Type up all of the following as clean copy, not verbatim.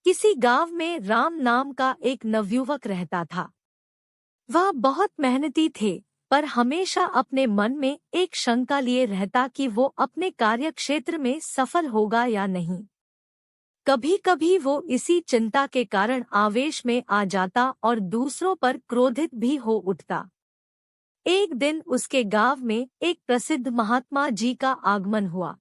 किसी गांव में राम नाम का एक नवयुवक रहता था। वह बहुत मेहनती थे, पर हमेशा अपने मन में एक शंका लिए रहता कि वो अपने कार्य क्षेत्र में सफल होगा या नहीं। कभी कभी वो इसी चिंता के कारण आवेश में आ जाता और दूसरों पर क्रोधित भी हो उठता। एक दिन उसके गांव में एक प्रसिद्ध महात्मा जी का आगमन हुआ।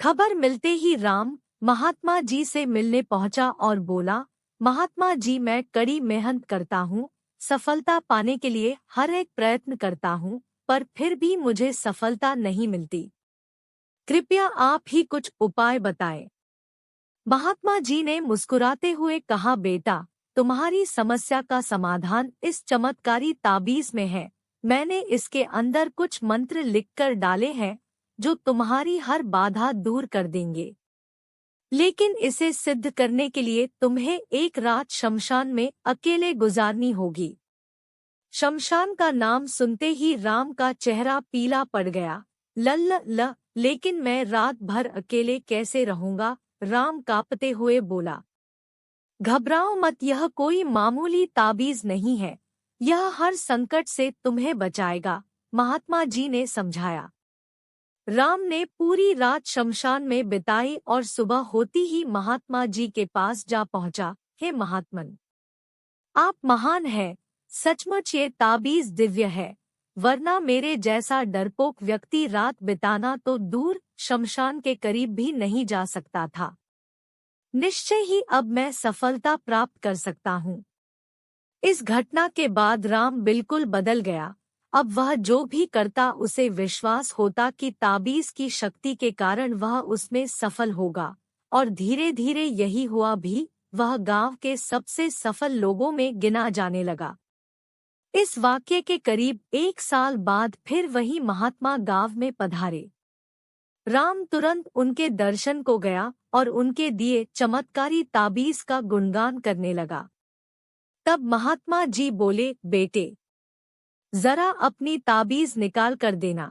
खबर मिलते ही राम महात्मा जी से मिलने पहुंचा और बोला, महात्मा जी, मैं कड़ी मेहनत करता हूँ, सफलता पाने के लिए हर एक प्रयत्न करता हूँ, पर फिर भी मुझे सफलता नहीं मिलती। कृपया आप ही कुछ उपाय बताएं। महात्मा जी ने मुस्कुराते हुए कहा, बेटा, तुम्हारी समस्या का समाधान इस चमत्कारी ताबीज में है। मैंने इसके अंदर कुछ मंत्र लिखकर डाले हैं जो तुम्हारी हर बाधा दूर कर देंगे। लेकिन इसे सिद्ध करने के लिए तुम्हें एक रात शमशान में अकेले गुजारनी होगी। शमशान का नाम सुनते ही राम का चेहरा पीला पड़ गया। लेकिन मैं रात भर अकेले कैसे रहूंगा? राम कांपते हुए बोला। घबराओ मत, यह कोई मामूली ताबीज नहीं है, यह हर संकट से तुम्हें बचाएगा, महात्मा जी ने समझाया। राम ने पूरी रात शमशान में बिताई और सुबह होती ही महात्मा जी के पास जा पहुंचा। हे महात्मन, आप महान हैं, सचमुच ये ताबीज दिव्य है, वरना मेरे जैसा डरपोक व्यक्ति रात बिताना तो दूर शमशान के करीब भी नहीं जा सकता था। निश्चय ही अब मैं सफलता प्राप्त कर सकता हूँ। इस घटना के बाद राम बिल्कुल बदल गया। अब वह जो भी करता उसे विश्वास होता कि ताबीज की शक्ति के कारण वह उसमें सफल होगा, और धीरे धीरे यही हुआ भी। वह गांव के सबसे सफल लोगों में गिना जाने लगा। इस वाक्य के करीब 1 साल बाद फिर वही महात्मा गांव में पधारे। राम तुरंत उनके दर्शन को गया और उनके दिए चमत्कारी ताबीज का गुणगान करने लगा। तब महात्मा जी बोले, बेटे, जरा अपनी ताबीज निकाल कर देना।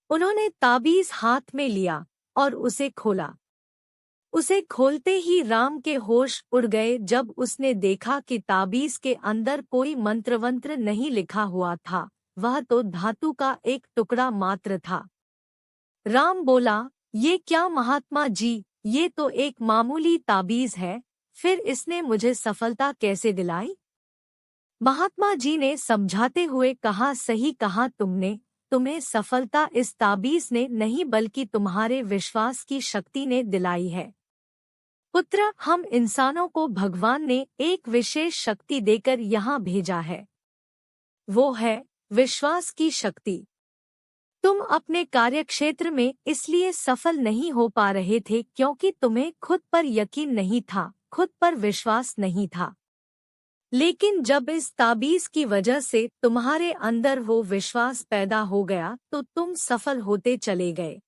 उन्होंने ताबीज हाथ में लिया और उसे खोला। उसे खोलते ही राम के होश उड़ गए जब उसने देखा कि ताबीज के अंदर कोई मंत्रवंत्र नहीं लिखा हुआ था, वह तो धातु का एक टुकड़ा मात्र था। राम बोला, ये क्या महात्मा जी, ये तो एक मामूली ताबीज है, फिर इसने मुझे सफलता कैसे दिलाई? महात्मा जी ने समझाते हुए कहा, सही कहा तुमने, तुम्हें सफलता इस ताबीज ने नहीं बल्कि तुम्हारे विश्वास की शक्ति ने दिलाई है। पुत्र, हम इंसानों को भगवान ने एक विशेष शक्ति देकर यहाँ भेजा है, वो है विश्वास की शक्ति। तुम अपने कार्यक्षेत्र में इसलिए सफल नहीं हो पा रहे थे क्योंकि तुम्हें खुद पर यकीन नहीं था, खुद पर विश्वास नहीं था। लेकिन जब इस ताबीज की वजह से तुम्हारे अंदर वो विश्वास पैदा हो गया तो तुम सफल होते चले गए।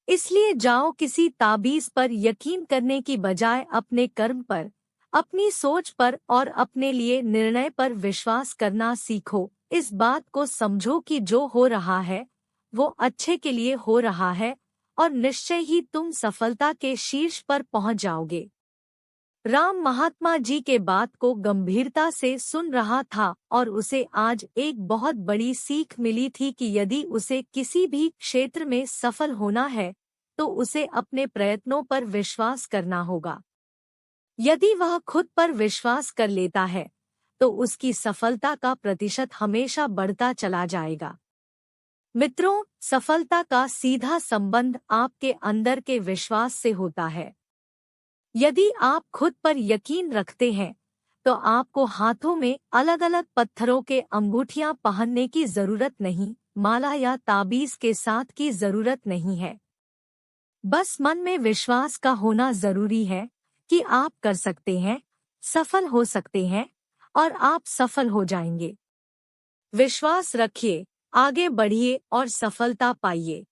इसलिए जाओ, किसी ताबीज पर यकीन करने की बजाय अपने कर्म पर, अपनी सोच पर और अपने लिए निर्णय पर विश्वास करना सीखो। इस बात को समझो कि जो हो रहा है वो अच्छे के लिए हो रहा है और निश्चय ही तुम सफलता के शीर्ष पर पहुंच जाओगे। राम महात्मा जी के बात को गंभीरता से सुन रहा था और उसे आज एक बहुत बड़ी सीख मिली थी कि यदि उसे किसी भी क्षेत्र में सफल होना है तो उसे अपने प्रयत्नों पर विश्वास करना होगा। यदि वह खुद पर विश्वास कर लेता है तो उसकी सफलता का प्रतिशत हमेशा बढ़ता चला जाएगा। मित्रों, सफलता का सीधा संबंध आपके अंदर के विश्वास से होता है। यदि आप खुद पर यकीन रखते हैं तो आपको हाथों में अलग अलग पत्थरों के अंगूठियां पहनने की जरूरत नहीं, माला या ताबीज के साथ की जरूरत नहीं है। बस मन में विश्वास का होना जरूरी है कि आप कर सकते हैं, सफल हो सकते हैं और आप सफल हो जाएंगे। विश्वास रखिए, आगे बढ़िए और सफलता पाइए।